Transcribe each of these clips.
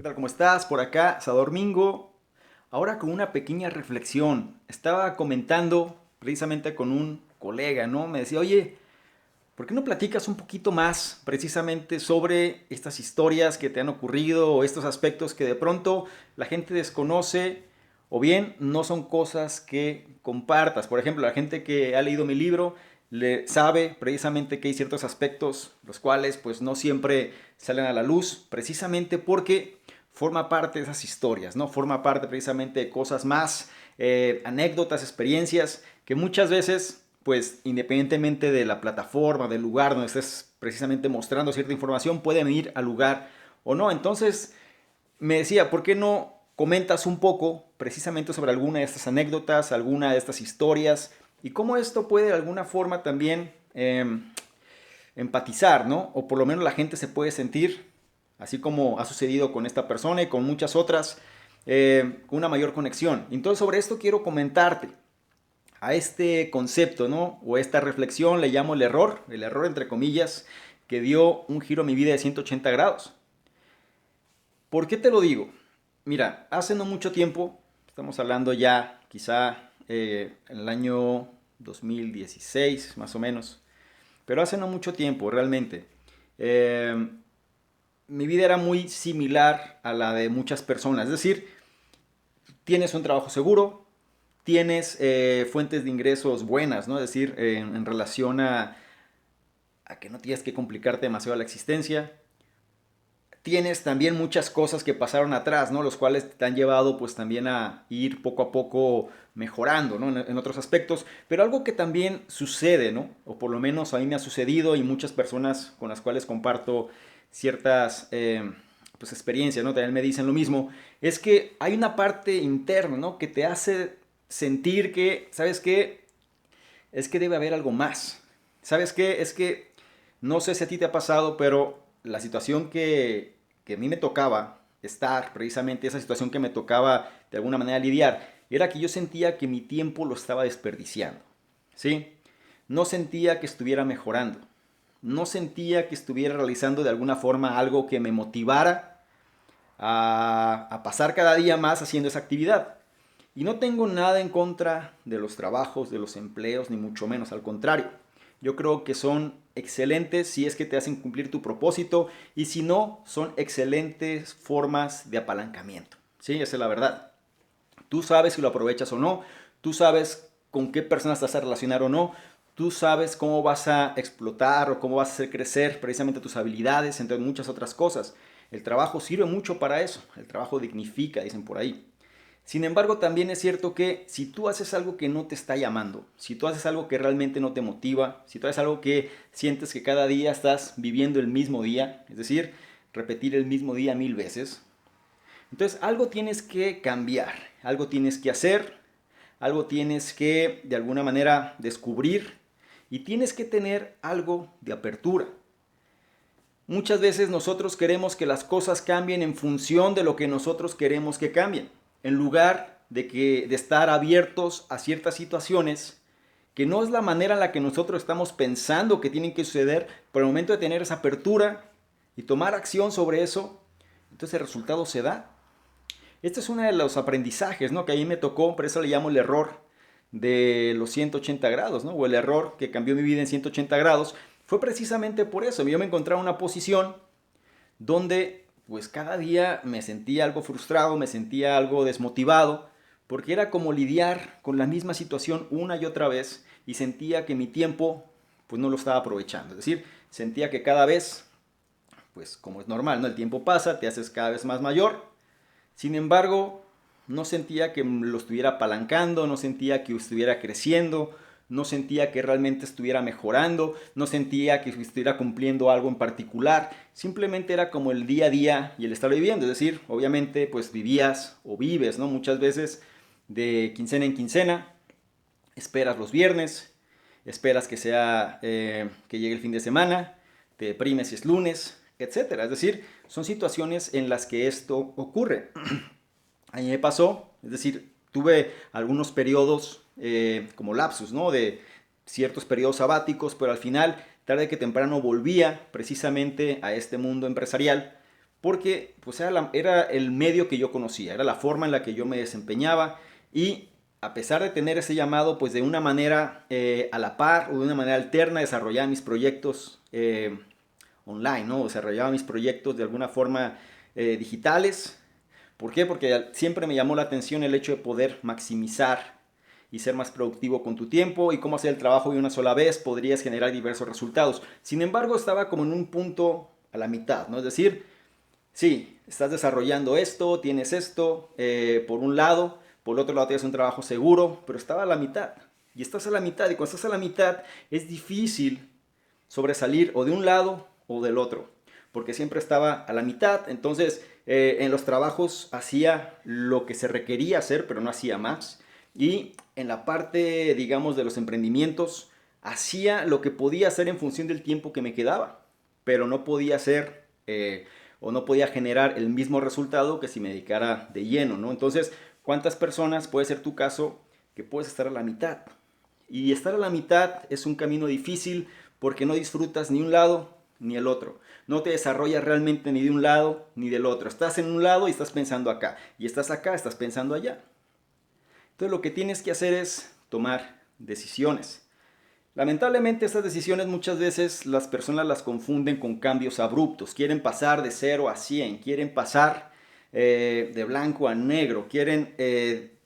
¿Qué tal? ¿Cómo estás? Por acá, Sadormingo. Ahora con una pequeña reflexión. Estaba comentando precisamente con un colega, ¿no? Me decía, oye, ¿por qué no platicas un poquito más precisamente sobre estas historias que te han ocurrido o estos aspectos que de pronto la gente desconoce o bien no son cosas que compartas? Por ejemplo, la gente que ha leído mi libro le sabe precisamente que hay ciertos aspectos los cuales pues no siempre salen a la luz precisamente porque forma parte de esas historias, ¿no? Forma parte precisamente de cosas más, anécdotas, experiencias que muchas veces, pues independientemente de la plataforma, del lugar donde estés precisamente mostrando cierta información, pueden ir al lugar o no. Entonces me decía, ¿por qué no comentas un poco precisamente sobre alguna de estas anécdotas, alguna de estas historias y cómo esto puede de alguna forma también empatizar, ¿no? O por lo menos la gente se puede sentir, así como ha sucedido con esta persona y con muchas otras, con una mayor conexión. Entonces sobre esto quiero comentarte. A este concepto, ¿no? O esta reflexión le llamo el error entre comillas, que dio un giro a mi vida de 180 grados. ¿Por qué te lo digo? Mira, hace no mucho tiempo, estamos hablando ya quizá en el año 2016 más o menos, pero hace no mucho tiempo realmente, eh, mi vida era muy similar a la de muchas personas. Es decir, tienes un trabajo seguro, tienes fuentes de ingresos buenas, ¿no? Es decir, en relación a que no tienes que complicarte demasiado la existencia. Tienes también muchas cosas que pasaron atrás, ¿no? Los cuales te han llevado pues también a ir poco a poco mejorando, ¿no? En otros aspectos. Pero algo que también sucede, ¿no? O por lo menos a mí me ha sucedido y muchas personas con las cuales comparto ciertas pues experiencias, ¿no? También me dicen lo mismo. Es que hay una parte interna, ¿no? Que te hace sentir que, ¿sabes qué? Es que debe haber algo más. ¿Sabes qué? Es que no sé si a ti te ha pasado, pero la situación que a mí me tocaba estar, precisamente esa situación que me tocaba de alguna manera lidiar, era que yo sentía que mi tiempo lo estaba desperdiciando. ¿Sí? No sentía que estuviera mejorando. No sentía que estuviera realizando de alguna forma algo que me motivara a pasar cada día más haciendo esa actividad. Y no tengo nada en contra de los trabajos, de los empleos, ni mucho menos, al contrario. Yo creo que son excelentes si es que te hacen cumplir tu propósito y si no, son excelentes formas de apalancamiento. Sí, esa es la verdad. Tú sabes si lo aprovechas o no, tú sabes con qué personas te vas a relacionar o no, tú sabes cómo vas a explotar o cómo vas a hacer crecer precisamente tus habilidades, entre muchas otras cosas. El trabajo sirve mucho para eso, el trabajo dignifica, dicen por ahí. Sin embargo, también es cierto que si tú haces algo que no te está llamando, si tú haces algo que realmente no te motiva, si tú haces algo que sientes que cada día estás viviendo el mismo día, es decir, repetir el mismo día 1000 veces, entonces algo tienes que cambiar, algo tienes que hacer, algo tienes que de alguna manera descubrir y tienes que tener algo de apertura. Muchas veces nosotros queremos que las cosas cambien en función de lo que nosotros queremos que cambien, en lugar de estar abiertos a ciertas situaciones que no es la manera en la que nosotros estamos pensando que tienen que suceder, pero al momento de tener esa apertura y tomar acción sobre eso, entonces el resultado se da. Este es uno de los aprendizajes, ¿no? Que a mí me tocó, por eso le llamo el error de los 180 grados, ¿no? O el error que cambió mi vida en 180 grados, fue precisamente por eso. Yo me encontraba en una posición donde pues cada día me sentía algo frustrado, me sentía algo desmotivado, porque era como lidiar con la misma situación una y otra vez y sentía que mi tiempo pues no lo estaba aprovechando. Es decir, sentía que cada vez, pues como es normal, ¿no? El tiempo pasa, te haces cada vez más mayor. Sin embargo, no sentía que lo estuviera apalancando, no sentía que estuviera creciendo, no sentía que realmente estuviera mejorando, no sentía que estuviera cumpliendo algo en particular, simplemente era como el día a día y el estar viviendo, es decir, obviamente pues vivías o vives, ¿no? Muchas veces de quincena en quincena, esperas los viernes, esperas que sea que llegue el fin de semana, te deprimes si es lunes, etcétera. Es decir, son situaciones en las que esto ocurre. A mí me pasó, es decir, tuve algunos periodos como lapsus, ¿no? De ciertos periodos sabáticos, pero al final, tarde que temprano, volvía precisamente a este mundo empresarial porque pues era el medio que yo conocía, era la forma en la que yo me desempeñaba y a pesar de tener ese llamado, pues de una manera a la par o de una manera alterna desarrollaba mis proyectos online, ¿no? Desarrollaba mis proyectos de alguna forma digitales. ¿Por qué? Porque siempre me llamó la atención el hecho de poder maximizar y ser más productivo con tu tiempo y cómo hacer el trabajo de una sola vez podrías generar diversos resultados. Sin embargo, estaba como en un punto a la mitad, ¿no? Es decir, sí, estás desarrollando esto, tienes esto, por un lado, por el otro lado tienes un trabajo seguro, pero estaba a la mitad. Y estás a la mitad, y cuando estás a la mitad es difícil sobresalir o de un lado o del otro, porque siempre estaba a la mitad. Entonces, en los trabajos hacía lo que se requería hacer, pero no hacía más. Y en la parte, digamos, de los emprendimientos, hacía lo que podía hacer en función del tiempo que me quedaba, pero no podía hacer o no podía generar el mismo resultado que si me dedicara de lleno, ¿no? Entonces, ¿cuántas personas puede ser tu caso que puedes estar a la mitad? Y estar a la mitad es un camino difícil porque no disfrutas ni un lado ni el otro. No te desarrollas realmente ni de un lado ni del otro. Estás en un lado y estás pensando acá. Y estás acá, estás pensando allá. Entonces lo que tienes que hacer es tomar decisiones. Lamentablemente estas decisiones muchas veces las personas las confunden con cambios abruptos. Quieren pasar de 0 a 100, quieren pasar de blanco a negro, quieren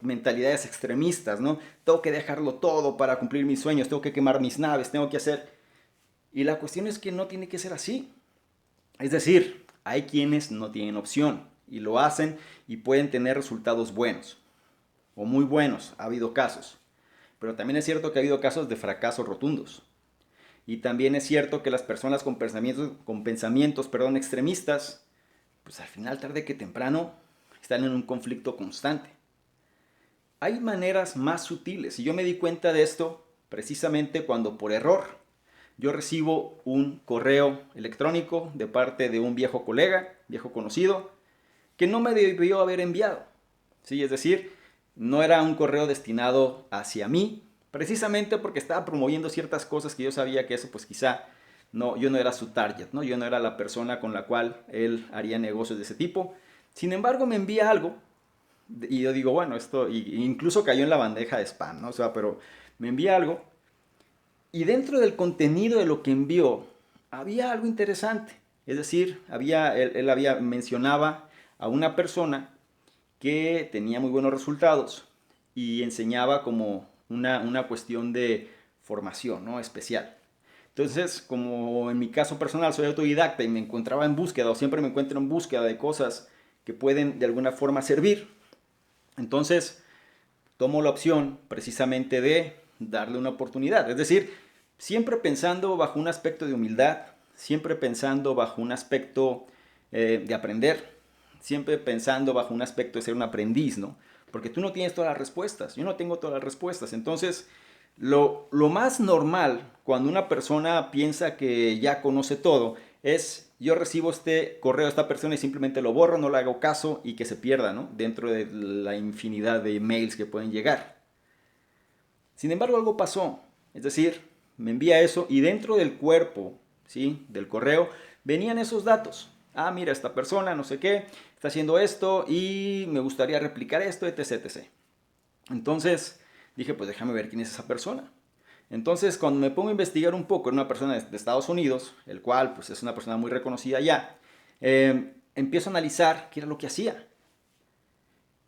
mentalidades extremistas, ¿no? Tengo que dejarlo todo para cumplir mis sueños, tengo que quemar mis naves, tengo que hacer... Y la cuestión es que no tiene que ser así. Es decir, hay quienes no tienen opción y lo hacen y pueden tener resultados buenos o muy buenos, ha habido casos. Pero también es cierto que ha habido casos de fracasos rotundos. Y también es cierto que las personas con pensamientos extremistas, pues al final, tarde que temprano, están en un conflicto constante. Hay maneras más sutiles y yo me di cuenta de esto precisamente cuando por error yo recibo un correo electrónico de parte de un viejo colega, viejo conocido, que no me debió haber enviado. ¿Sí? Es decir, no era un correo destinado hacia mí, precisamente porque estaba promoviendo ciertas cosas que yo sabía que eso pues quizá no, yo no era su target, ¿no? Yo no era la persona con la cual él haría negocios de ese tipo. Sin embargo, me envía algo y yo digo, bueno, esto incluso cayó en la bandeja de spam, ¿no? O sea, pero me envía algo y dentro del contenido de lo que envió había algo interesante. Es decir, él había mencionaba a una persona que tenía muy buenos resultados y enseñaba como una cuestión de formación, ¿no? Especial. Entonces, como en mi caso personal soy autodidacta y me encontraba en búsqueda o siempre me encuentro en búsqueda de cosas que pueden de alguna forma servir, entonces tomo la opción precisamente de darle una oportunidad. Es decir, siempre pensando bajo un aspecto de humildad, siempre pensando bajo un aspecto de aprender, siempre pensando bajo un aspecto de ser un aprendiz, ¿no? Porque tú no tienes todas las respuestas, yo no tengo todas las respuestas. Entonces, lo más normal cuando una persona piensa que ya conoce todo es yo recibo este correo de esta persona y simplemente lo borro, no le hago caso y que se pierda, ¿no? Dentro de la infinidad de mails que pueden llegar. Sin embargo, algo pasó. Es decir, me envía eso y dentro del cuerpo, ¿sí? Del correo, venían esos datos. Ah, mira, esta persona, no sé qué, está haciendo esto y me gustaría replicar esto, etc, etc. Entonces dije, pues déjame ver quién es esa persona. Entonces, cuando me pongo a investigar un poco, era una persona de Estados Unidos, el cual pues es una persona muy reconocida ya, empiezo a analizar qué era lo que hacía.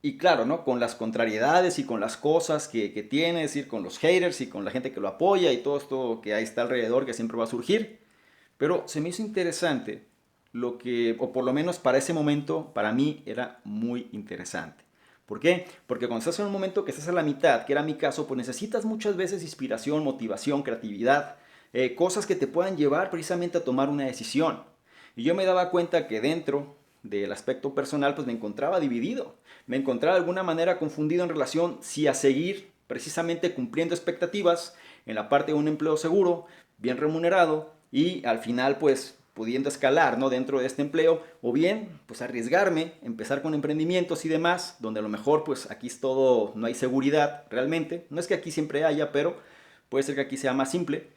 Y claro, ¿no? Con las contrariedades y con las cosas que tiene, es decir, con los haters y con la gente que lo apoya y todo esto que ahí está alrededor que siempre va a surgir. Pero se me hizo interesante lo que, o por lo menos para ese momento, para mí era muy interesante. ¿Por qué? Porque cuando estás en un momento que estás a la mitad, que era mi caso, pues necesitas muchas veces inspiración, motivación, creatividad, cosas que te puedan llevar precisamente a tomar una decisión. Y yo me daba cuenta que dentro del aspecto personal, pues me encontraba dividido. Me encontraba de alguna manera confundido en relación si a seguir precisamente cumpliendo expectativas en la parte de un empleo seguro, bien remunerado y al final pues pudiendo escalar, ¿no? Dentro de este empleo, o bien pues arriesgarme, empezar con emprendimientos y demás, donde a lo mejor pues aquí es todo, no hay seguridad realmente, no es que aquí siempre haya, pero puede ser que aquí sea más simple,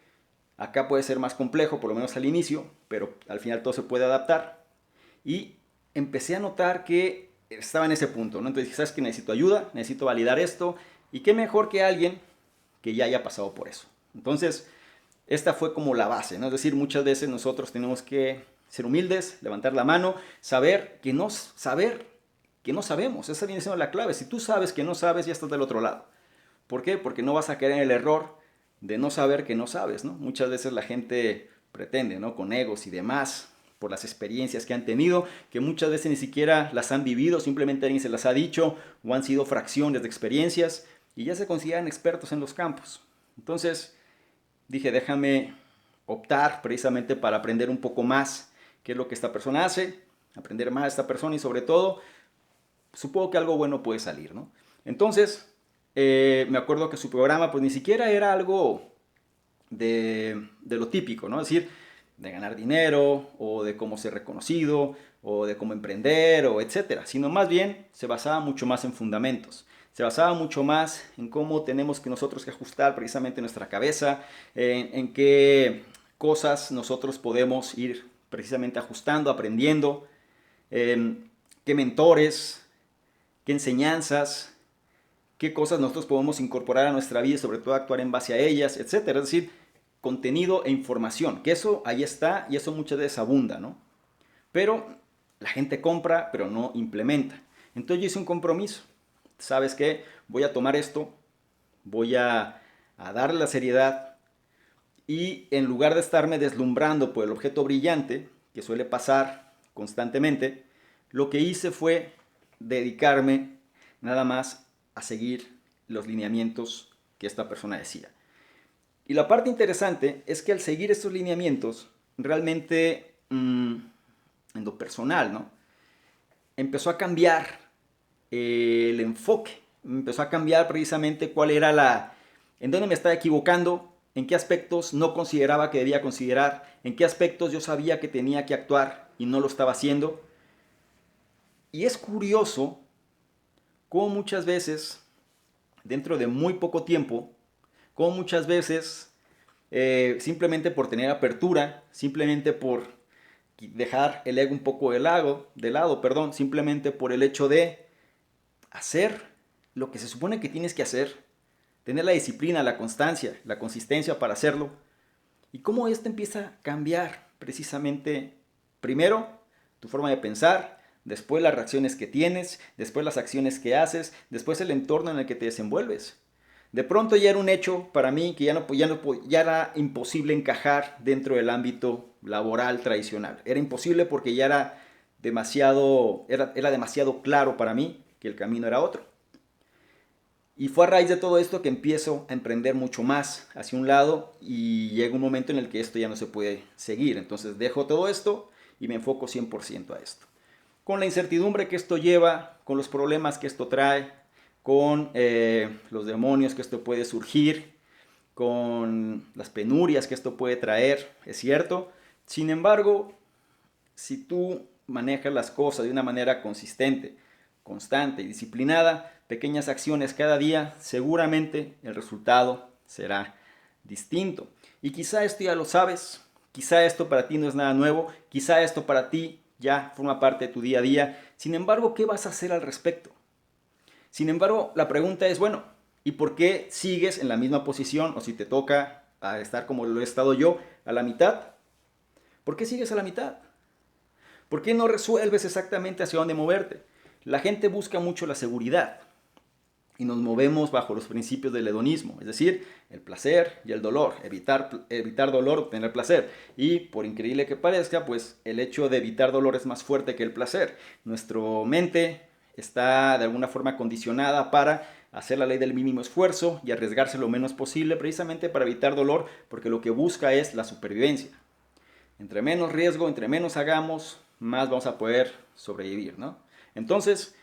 acá puede ser más complejo, por lo menos al inicio, pero al final todo se puede adaptar y empecé a notar que estaba en ese punto, ¿no? Entonces dije, ¿sabes qué? Necesito ayuda, necesito validar esto, y qué mejor que alguien que ya haya pasado por eso. Entonces, esta fue como la base, ¿no? Es decir, muchas veces nosotros tenemos que ser humildes, levantar la mano, saber que no sabemos. Esa viene siendo la clave. Si tú sabes que no sabes, ya estás del otro lado. ¿Por qué? Porque no vas a caer en el error de no saber que no sabes, ¿no? Muchas veces la gente pretende, ¿no? Con egos y demás, por las experiencias que han tenido, que muchas veces ni siquiera las han vivido, simplemente alguien se las ha dicho o han sido fracciones de experiencias y ya se consideran expertos en los campos. Entonces dije, déjame optar precisamente para aprender un poco más qué es lo que esta persona hace, aprender más de esta persona y sobre todo, supongo que algo bueno puede salir, ¿no? Entonces, me acuerdo que su programa pues ni siquiera era algo de lo típico, ¿no? Es decir, de ganar dinero o de cómo ser reconocido o de cómo emprender o etcétera, sino más bien se basaba mucho más en fundamentos. Se basaba mucho más en cómo tenemos que nosotros que ajustar precisamente nuestra cabeza, en qué cosas nosotros podemos ir precisamente ajustando, aprendiendo, qué mentores, qué enseñanzas, qué cosas nosotros podemos incorporar a nuestra vida y sobre todo actuar en base a ellas, etcétera. Es decir, contenido e información, que eso ahí está y eso muchas veces abunda, ¿no? Pero la gente compra, pero no implementa. Entonces yo hice un compromiso. ¿Sabes qué? Voy a tomar esto, voy a darle la seriedad y en lugar de estarme deslumbrando por el objeto brillante, que suele pasar constantemente, lo que hice fue dedicarme nada más a seguir los lineamientos que esta persona decía. Y la parte interesante es que al seguir estos lineamientos, realmente en lo personal, ¿no? Empezó a cambiar el enfoque, empezó a cambiar precisamente cuál era en dónde me estaba equivocando, en qué aspectos no consideraba que debía considerar, en qué aspectos yo sabía que tenía que actuar y no lo estaba haciendo. Y es curioso cómo muchas veces, dentro de muy poco tiempo, cómo muchas veces simplemente por tener apertura, simplemente por dejar el ego un poco de lado, perdón, simplemente por el hecho de hacer lo que se supone que tienes que hacer, tener la disciplina, la constancia, la consistencia para hacerlo, y cómo esto empieza a cambiar precisamente, primero, tu forma de pensar, después las reacciones que tienes, después las acciones que haces, después el entorno en el que te desenvuelves. De pronto ya era un hecho para mí que ya era imposible encajar dentro del ámbito laboral tradicional. Era imposible porque ya era demasiado claro para mí que el camino era otro. Y fue a raíz de todo esto que empiezo a emprender mucho más hacia un lado y llega un momento en el que esto ya no se puede seguir. Entonces dejo todo esto y me enfoco 100% a esto. Con la incertidumbre que esto lleva, con los problemas que esto trae, con los demonios que esto puede surgir, con las penurias que esto puede traer, es cierto. Sin embargo, si tú manejas las cosas de una manera consistente, constante y disciplinada, pequeñas acciones cada día, seguramente el resultado será distinto. Y quizá esto ya lo sabes, quizá esto para ti no es nada nuevo, quizá esto para ti ya forma parte de tu día a día. Sin embargo, ¿qué vas a hacer al respecto? Sin embargo, la pregunta es, bueno, ¿y por qué sigues en la misma posición o si te toca estar como lo he estado yo, a la mitad? ¿Por qué sigues a la mitad? ¿Por qué no resuelves exactamente hacia dónde moverte? La gente busca mucho la seguridad y nos movemos bajo los principios del hedonismo, es decir, el placer y el dolor, evitar dolor, obtener placer. Y por increíble que parezca, pues el hecho de evitar dolor es más fuerte que el placer. Nuestra mente está de alguna forma condicionada para hacer la ley del mínimo esfuerzo y arriesgarse lo menos posible precisamente para evitar dolor, porque lo que busca es la supervivencia. Entre menos riesgo, entre menos hagamos, más vamos a poder sobrevivir, ¿no? Entonces,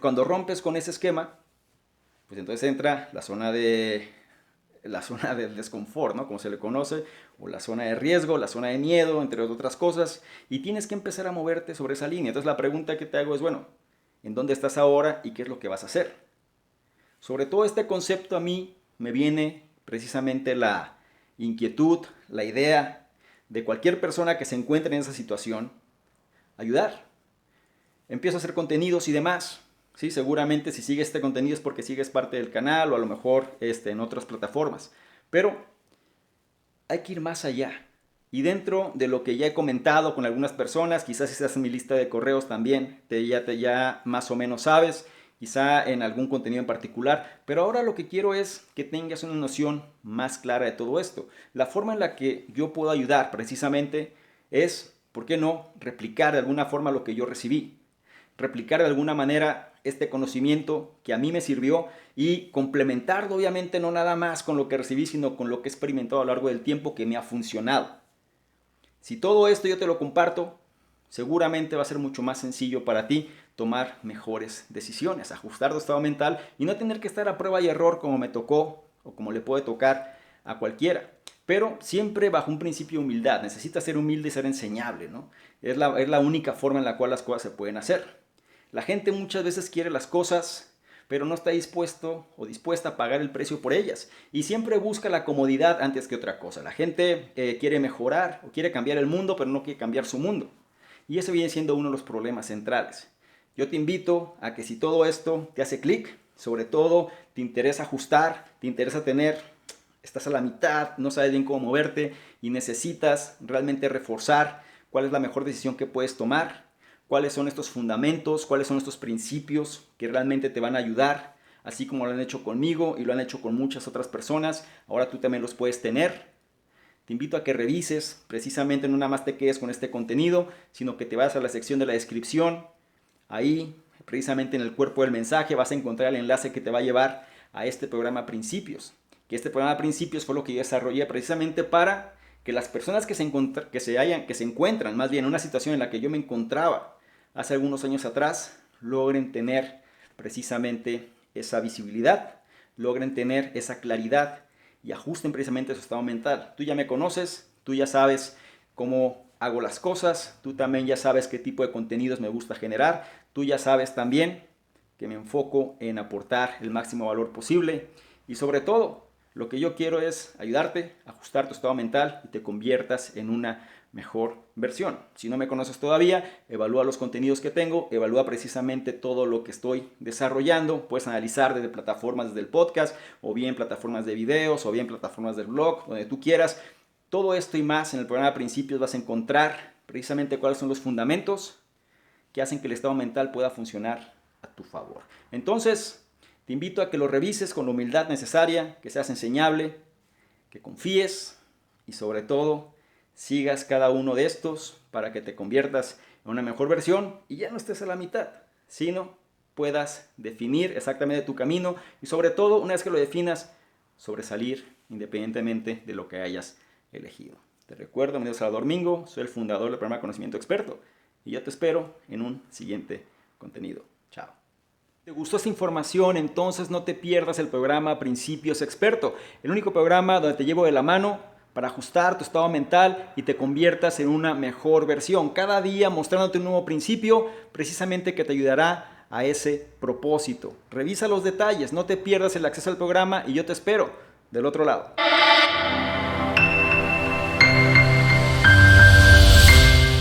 cuando rompes con ese esquema, pues entonces entra la zona del desconfort, ¿no? Como se le conoce, o la zona de riesgo, la zona de miedo, entre otras cosas, y tienes que empezar a moverte sobre esa línea. Entonces la pregunta que te hago es, bueno, ¿en dónde estás ahora y qué es lo que vas a hacer? Sobre todo este concepto a mí me viene precisamente la inquietud, la idea de cualquier persona que se encuentre en esa situación, ayudar. empiezo a hacer contenidos y demás. Sí, seguramente si sigues este contenido es porque sigues parte del canal o a lo mejor en otras plataformas. Pero hay que ir más allá. Y dentro de lo que ya he comentado con algunas personas, quizás si estás en mi lista de correos también, ya más o menos sabes, quizá en algún contenido en particular, pero ahora lo que quiero es que tengas una noción más clara de todo esto. La forma en la que yo puedo ayudar precisamente es, ¿por qué no?, replicar de alguna forma lo que yo recibí. Replicar de alguna manera este conocimiento que a mí me sirvió y complementarlo obviamente no nada más con lo que recibí, sino con lo que he experimentado a lo largo del tiempo que me ha funcionado. Si todo esto yo te lo comparto, seguramente va a ser mucho más sencillo para ti tomar mejores decisiones, ajustar tu estado mental y no tener que estar a prueba y error como me tocó o como le puede tocar a cualquiera. Pero siempre bajo un principio de humildad. Necesitas ser humilde y ser enseñable, ¿no? Es la única forma en la cual las cosas se pueden hacer. La gente muchas veces quiere las cosas, pero no está dispuesto o dispuesta a pagar el precio por ellas. Y siempre busca la comodidad antes que otra cosa. La gente quiere mejorar o quiere cambiar el mundo, pero no quiere cambiar su mundo. Y eso viene siendo uno de los problemas centrales. Yo te invito a que si todo esto te hace clic, sobre todo te interesa ajustar, te interesa estás a la mitad, no sabes bien cómo moverte y necesitas realmente reforzar cuál es la mejor decisión que puedes tomar, cuáles son estos fundamentos, cuáles son estos principios que realmente te van a ayudar, así como lo han hecho conmigo y lo han hecho con muchas otras personas, ahora tú también los puedes tener. Te invito a que revises, precisamente no nada más te quedes con este contenido, sino que te vayas a la sección de la descripción. Ahí, precisamente en el cuerpo del mensaje, vas a encontrar el enlace que te va a llevar a este programa Principios. Que este programa Principios fue lo que yo desarrollé precisamente para que las personas que se encuentran más bien en una situación en la que yo me encontraba hace algunos años atrás, logren tener precisamente esa visibilidad, logren tener esa claridad y ajusten precisamente su estado mental. Tú ya me conoces, tú ya sabes cómo hago las cosas, tú también ya sabes qué tipo de contenidos me gusta generar, tú ya sabes también que me enfoco en aportar el máximo valor posible y sobre todo lo que yo quiero es ayudarte a ajustar tu estado mental y te conviertas en una mejor versión. Si no me conoces todavía, evalúa los contenidos que tengo, evalúa precisamente todo lo que estoy desarrollando. Puedes analizar desde plataformas del podcast, o bien plataformas de videos, o bien plataformas del blog, donde tú quieras. Todo esto y más en el programa Principios vas a encontrar precisamente cuáles son los fundamentos que hacen que el estado mental pueda funcionar a tu favor. Entonces, te invito a que lo revises con la humildad necesaria, que seas enseñable, que confíes y sobre todo sigas cada uno de estos para que te conviertas en una mejor versión y ya no estés a la mitad, sino puedas definir exactamente tu camino y sobre todo, una vez que lo definas, sobresalir independientemente de lo que hayas elegido. Te recuerdo, mi nombre es Salvador Mingo, soy el fundador del programa Conocimiento Experto y yo te espero en un siguiente contenido. Chao. ¿Te gustó esta información? Entonces no te pierdas el programa Principios Experto, el único programa donde te llevo de la mano para ajustar tu estado mental y te conviertas en una mejor versión. Cada día mostrándote un nuevo principio precisamente que te ayudará a ese propósito. Revisa los detalles, no te pierdas el acceso al programa y yo te espero del otro lado.